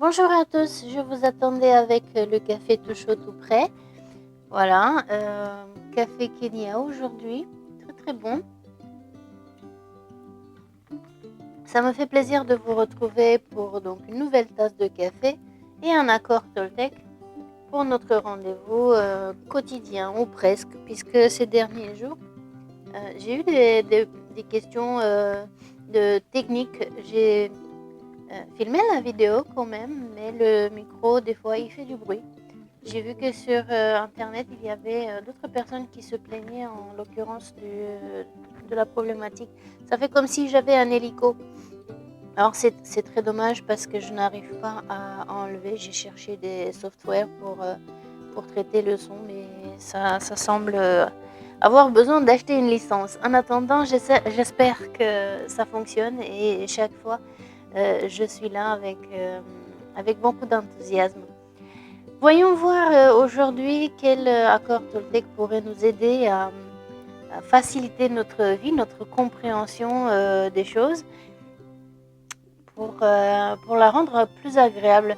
Bonjour à tous, je vous attendais avec le café tout chaud tout prêt. Voilà, café Kenya aujourd'hui, très très bon. Ça me fait plaisir de vous retrouver pour donc une nouvelle tasse de café et un accord Toltec pour notre rendez-vous quotidien ou presque, puisque ces derniers jours, j'ai eu des questions de technique. J'ai filmé la vidéo quand même, mais le micro, des fois, il fait du bruit. J'ai vu que sur Internet, il y avait d'autres personnes qui se plaignaient, en l'occurrence de la problématique. Ça fait comme si j'avais un hélico. Alors c'est très dommage parce que je n'arrive pas à enlever. J'ai cherché des softwares pour traiter le son, mais ça semble avoir besoin d'acheter une licence. En attendant, j'espère que ça fonctionne et chaque fois, je suis là avec beaucoup d'enthousiasme. Voyons voir aujourd'hui quel accord Toltec pourrait nous aider à faciliter notre vie, notre compréhension des choses pour la rendre plus agréable.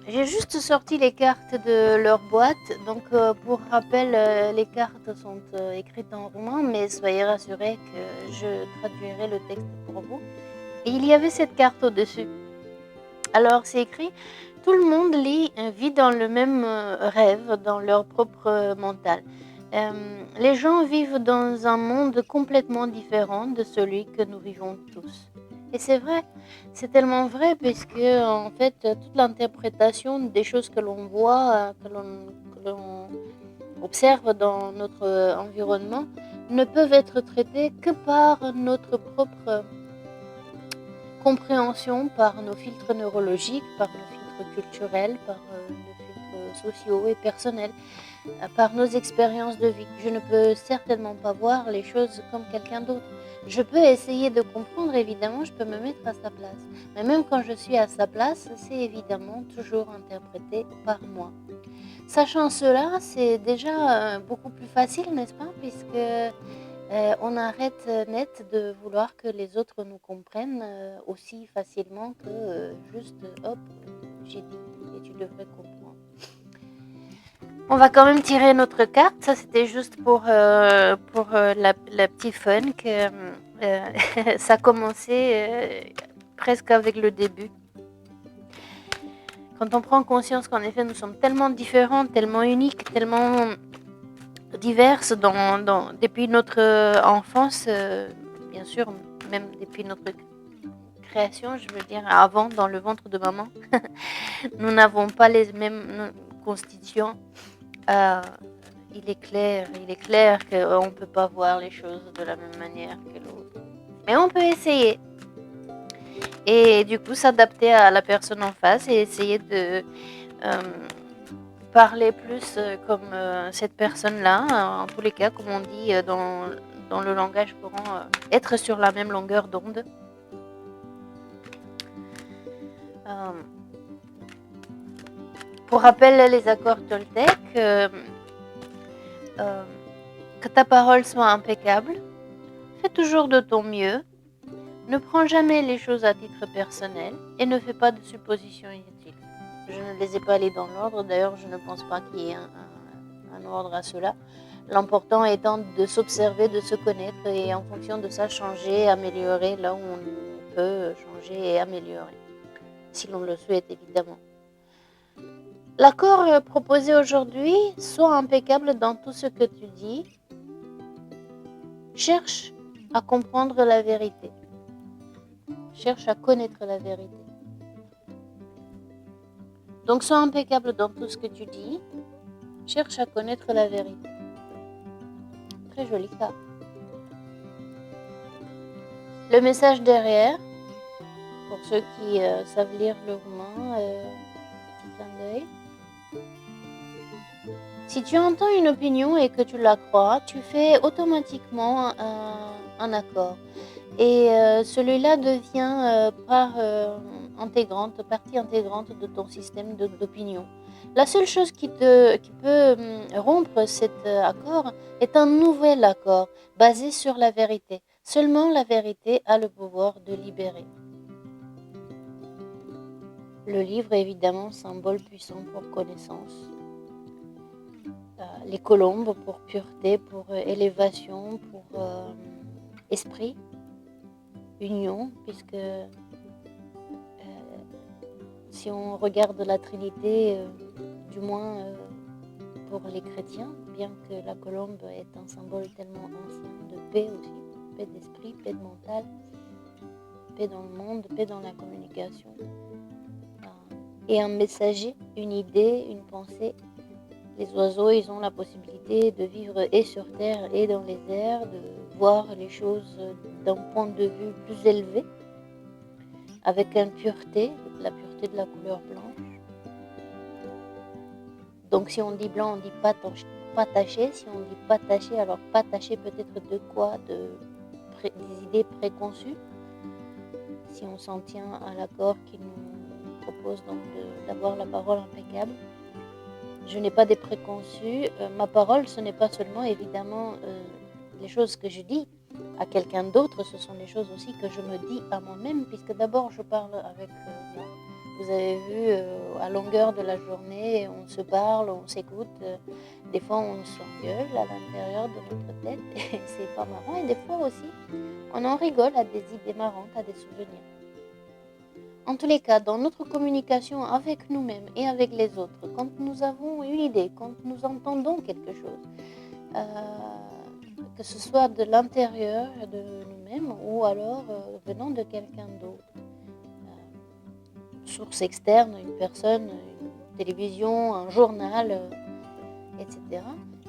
J'ai juste sorti les cartes de leur boîte, donc pour rappel, les cartes sont écrites en roumain, mais soyez rassurés que je traduirai le texte pour vous. Et il y avait cette carte au-dessus. Alors c'est écrit, tout le monde vit dans le même rêve, dans leur propre mental. Les gens vivent dans un monde complètement différent de celui que nous vivons tous. Et c'est vrai, c'est tellement vrai puisque en fait toute l'interprétation des choses que l'on voit, que l'on observe dans notre environnement, ne peuvent être traitées que par notre propre compréhension, par nos filtres neurologiques, par nos filtres culturels, par nos filtres sociaux et personnels, par nos expériences de vie. Je ne peux certainement pas voir les choses comme quelqu'un d'autre. Je peux essayer de comprendre, évidemment, je peux me mettre à sa place. Mais même quand je suis à sa place, c'est évidemment toujours interprété par moi. Sachant cela, c'est déjà beaucoup plus facile, n'est-ce pas? Puisque on arrête net de vouloir que les autres nous comprennent aussi facilement que juste hop, j'ai dit et tu devrais comprendre. On va quand même tirer notre carte. Ça, c'était juste pour la petite fun que ça a commencé presque avec le début. Quand on prend conscience qu'en effet, nous sommes tellement différents, tellement uniques, tellement diverses depuis notre enfance, bien sûr, même depuis notre création, je veux dire, avant, dans le ventre de maman, nous n'avons pas les mêmes constitutions. Euh, il est clair qu'on ne peut pas voir les choses de la même manière que l'autre. Mais on peut essayer. Et du coup, s'adapter à la personne en face et essayer de parler plus comme cette personne-là. En tous les cas, comme on dit dans le langage courant, être sur la même longueur d'onde. Pour rappel, les accords Toltec, que ta parole soit impeccable, fais toujours de ton mieux, ne prends jamais les choses à titre personnel et ne fais pas de suppositions inutiles. Je ne les ai pas allées dans l'ordre, d'ailleurs je ne pense pas qu'il y ait un ordre à cela. L'important étant de s'observer, de se connaître et en fonction de ça changer, améliorer là où on peut changer et améliorer, si l'on le souhaite évidemment. L'accord proposé aujourd'hui, sois impeccable dans tout ce que tu dis, cherche à comprendre la vérité, cherche à connaître la vérité. Donc sois impeccable dans tout ce que tu dis, cherche à connaître la vérité. Très joli carte. Le message derrière, pour ceux qui savent lire le roumain, petit clin d'œil. Si tu entends une opinion et que tu la crois, tu fais automatiquement un accord. Et celui-là devient partie intégrante de ton système d'opinion. La seule chose qui peut rompre cet accord est un nouvel accord basé sur la vérité. Seulement la vérité a le pouvoir de libérer. Le livre est évidemment symbole puissant pour connaissance. Les colombes pour pureté, pour élévation, pour esprit, union, puisque si on regarde la Trinité, du moins pour les chrétiens, bien que la colombe est un symbole tellement ancien de paix aussi, paix d'esprit, paix de mental, paix dans le monde, paix dans la communication, et un messager, une idée, une pensée. Les oiseaux, ils ont la possibilité de vivre et sur terre et dans les airs, de voir les choses d'un point de vue plus élevé, avec une pureté, la pureté de la couleur blanche. Donc si on dit blanc, on dit pas taché. Si on dit pas taché, alors pas taché peut-être de quoi? Des idées préconçues. Si on s'en tient à l'accord qui nous propose donc d'avoir la parole impeccable. Je n'ai pas des préconçus. Ma parole, ce n'est pas seulement évidemment les choses que je dis à quelqu'un d'autre, ce sont les choses aussi que je me dis à moi-même, puisque d'abord je parle avec moi. Vous avez vu, à longueur de la journée, on se parle, on s'écoute. Des fois, on s'engueule à l'intérieur de notre tête et c'est pas marrant. Et des fois aussi, on en rigole à des idées marrantes, à des souvenirs. En tous les cas, dans notre communication avec nous-mêmes et avec les autres, quand nous avons une idée, quand nous entendons quelque chose, que ce soit de l'intérieur de nous-mêmes ou alors venant de quelqu'un d'autre, source externe, une personne, une télévision, un journal, etc.,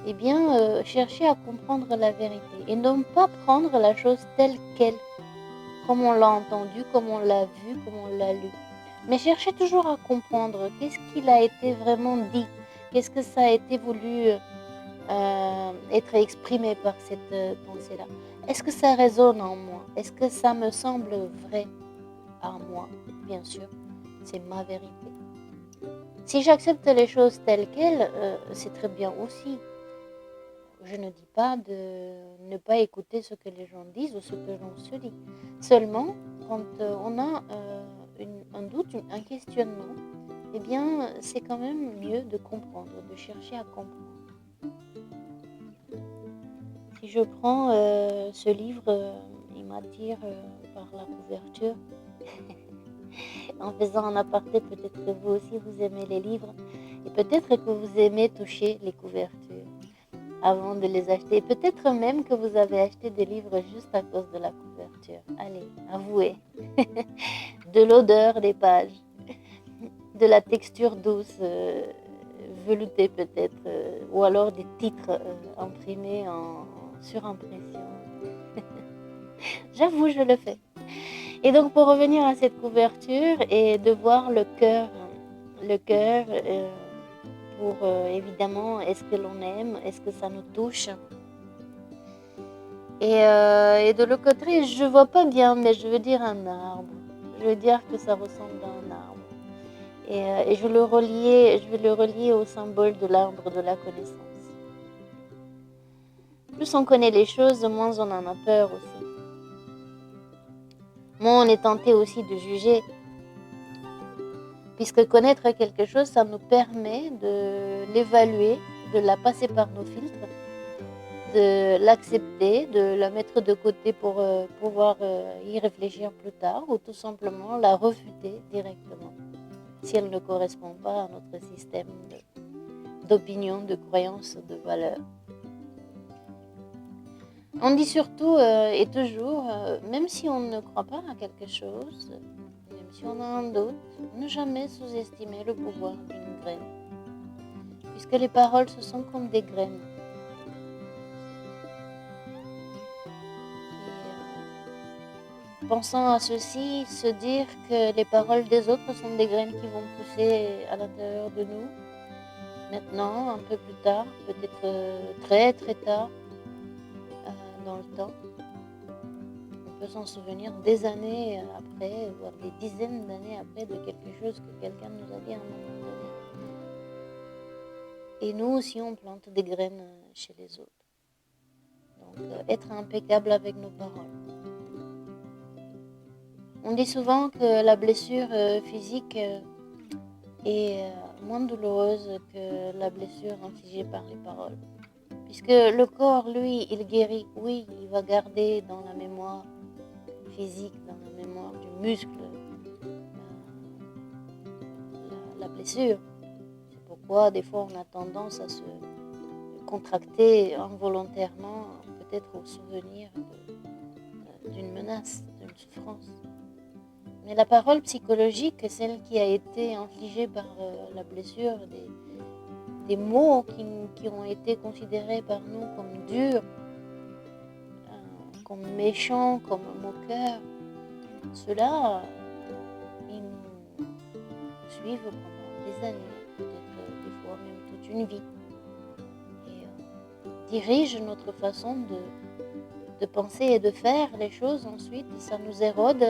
eh bien, chercher à comprendre la vérité et ne pas prendre la chose telle qu'elle, comme on l'a entendu, comme on l'a vu, comme on l'a lu. Mais cherchez toujours à comprendre qu'est-ce qu'il a été vraiment dit, qu'est-ce que ça a été voulu être exprimé par cette pensée-là. Est-ce que ça résonne en moi? Est-ce que ça me semble vrai à moi? Bien sûr, c'est ma vérité. Si j'accepte les choses telles quelles, c'est très bien aussi. Je ne dis pas de ne pas écouter ce que les gens disent ou ce que l'on se dit. Seulement, quand on a un doute, un questionnement, eh bien, c'est quand même mieux de comprendre, de chercher à comprendre. Si je prends ce livre, il m'attire par la couverture. En faisant un aparté, peut-être que vous aussi vous aimez les livres et peut-être que vous aimez toucher les couvertures avant de les acheter. Peut-être même que vous avez acheté des livres juste à cause de la couverture. Allez, avouez. De l'odeur des pages, de la texture douce, veloutée peut-être, ou alors des titres imprimés en surimpression. J'avoue, je le fais. Et donc pour revenir à cette couverture et de voir le cœur pour évidemment, est-ce que l'on aime, est-ce que ça nous touche. Et de l'autre côté, je vois pas bien, mais je veux dire un arbre. Je veux dire que ça ressemble à un arbre. Et je vais le relier au symbole de l'arbre de la connaissance. Plus on connaît les choses, moins on en a peur aussi. Moins on est tenté aussi de juger. Puisque connaître quelque chose, ça nous permet de l'évaluer, de la passer par nos filtres, de l'accepter, de la mettre de côté pour pouvoir y réfléchir plus tard ou tout simplement la refuter directement si elle ne correspond pas à notre système d'opinion, de croyance, de valeur. On dit surtout et toujours, même si on ne croit pas à quelque chose, même si on a un doute, ne jamais sous-estimer le pouvoir d'une graine. Puisque les paroles, ce sont comme des graines. Et pensant à ceci, se dire que les paroles des autres sont des graines qui vont pousser à l'intérieur de nous, maintenant, un peu plus tard, peut-être très très tard dans le temps. On peut s'en souvenir des années après, voire des dizaines d'années après de quelque chose que quelqu'un nous a dit à un moment donné. Et nous aussi, on plante des graines chez les autres. Donc, être impeccable avec nos paroles. On dit souvent que la blessure physique est moins douloureuse que la blessure infligée par les paroles. Puisque le corps, lui, il guérit. Oui, il va garder dans la mémoire physique, dans la mémoire du muscle, la blessure. C'est pourquoi des fois on a tendance à se contracter involontairement, peut-être au souvenir d'une menace, d'une souffrance. Mais la parole psychologique, celle qui a été infligée par la blessure, des mots qui ont été considérés par nous comme durs, comme méchants, comme moqueurs, ceux-là, ils nous suivent pendant des années, peut-être des fois même toute une vie, et dirigent notre façon de penser et de faire les choses. Ensuite, ça nous érode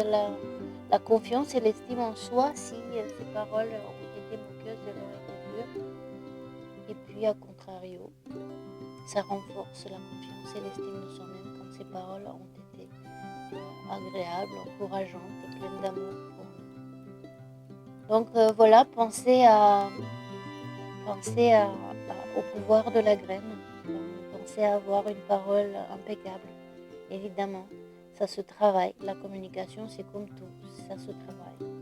la confiance et l'estime en soi si ces paroles ont été moqueuses et leur été dures. Et puis, à contrario, ça renforce la confiance et l'estime de soi-même quand ces paroles ont été agréables, encourageantes, pleines d'amour pour nous. Donc voilà, pensez au pouvoir de la graine. Pensez à avoir une parole impeccable. Évidemment, ça se travaille. La communication, c'est comme tout, ça se travaille.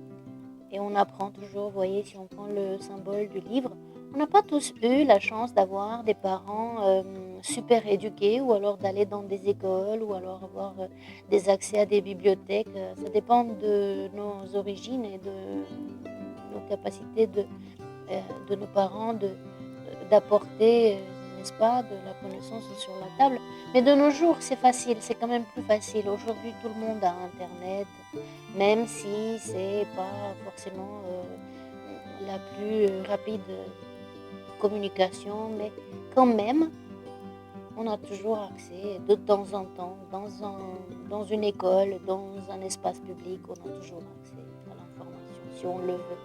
Et on apprend toujours, vous voyez, si on prend le symbole du livre, on n'a pas tous eu la chance d'avoir des parents super éduqués, ou alors d'aller dans des écoles, ou alors avoir des accès à des bibliothèques. Ça dépend de nos origines et de nos capacités de nos parents d'apporter, n'est-ce pas, de la connaissance sur la table. Mais de nos jours, c'est facile, c'est quand même plus facile. Aujourd'hui, tout le monde a Internet, même si c'est pas forcément la plus rapide communication, mais quand même, on a toujours accès de temps en temps, dans une école, dans un espace public, on a toujours accès à l'information, si on le veut.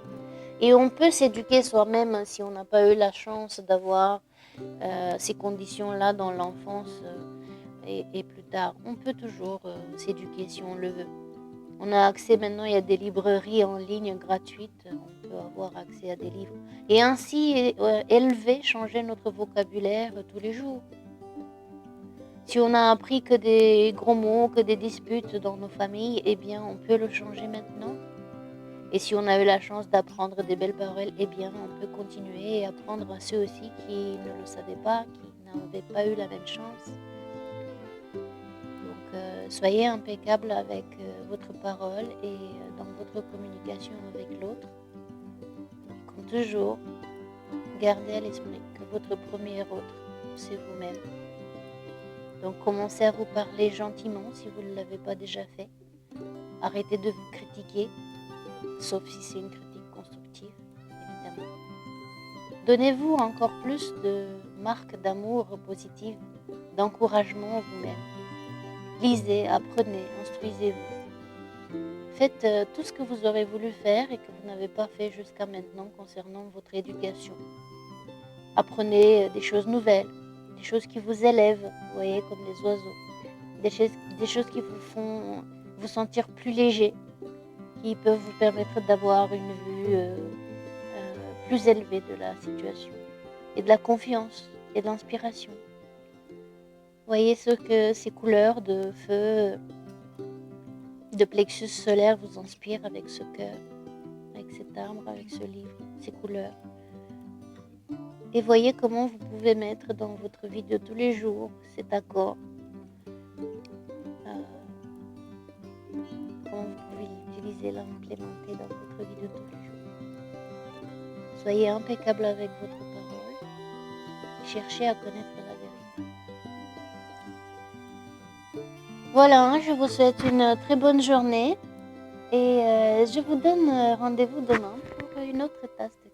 Et on peut s'éduquer soi-même si on n'a pas eu la chance d'avoir ces conditions-là dans l'enfance et plus tard. On peut toujours s'éduquer si on le veut. On a accès maintenant, il y a des librairies en ligne gratuites, on peut avoir accès à des livres. Et ainsi élever, changer notre vocabulaire tous les jours. Si on a appris que des gros mots, que des disputes dans nos familles, eh bien on peut le changer maintenant. Et si on a eu la chance d'apprendre des belles paroles, eh bien on peut continuer et apprendre à ceux aussi qui ne le savaient pas, qui n'avaient pas eu la même chance. Donc soyez impeccable avec votre parole et dans votre communication avec l'autre. Comme toujours, gardez à l'esprit que votre premier autre, c'est vous-même. Donc commencez à vous parler gentiment si vous ne l'avez pas déjà fait. Arrêtez de vous critiquer, sauf si c'est une critique constructive, évidemment. Donnez-vous encore plus de marques d'amour positives, d'encouragement en vous-même. Lisez, apprenez, instruisez-vous. Faites tout ce que vous aurez voulu faire et que vous n'avez pas fait jusqu'à maintenant concernant votre éducation. Apprenez des choses nouvelles, des choses qui vous élèvent, vous voyez, comme les oiseaux. Des choses qui vous font vous sentir plus léger, qui peuvent vous permettre d'avoir une vue plus élevée de la situation, et de la confiance et de l'inspiration. Voyez ce que ces couleurs de feu, de plexus solaire vous inspirent avec ce cœur, avec cet arbre, avec ce livre, ces couleurs. Et voyez comment vous pouvez mettre dans votre vie de tous les jours cet accord. Comment vous pouvez l'utiliser, l'implémenter dans votre vie de tous les jours. Soyez impeccable avec votre parole. Cherchez à connaître la vérité. Voilà, je vous souhaite une très bonne journée et je vous donne rendez-vous demain pour une autre tasse de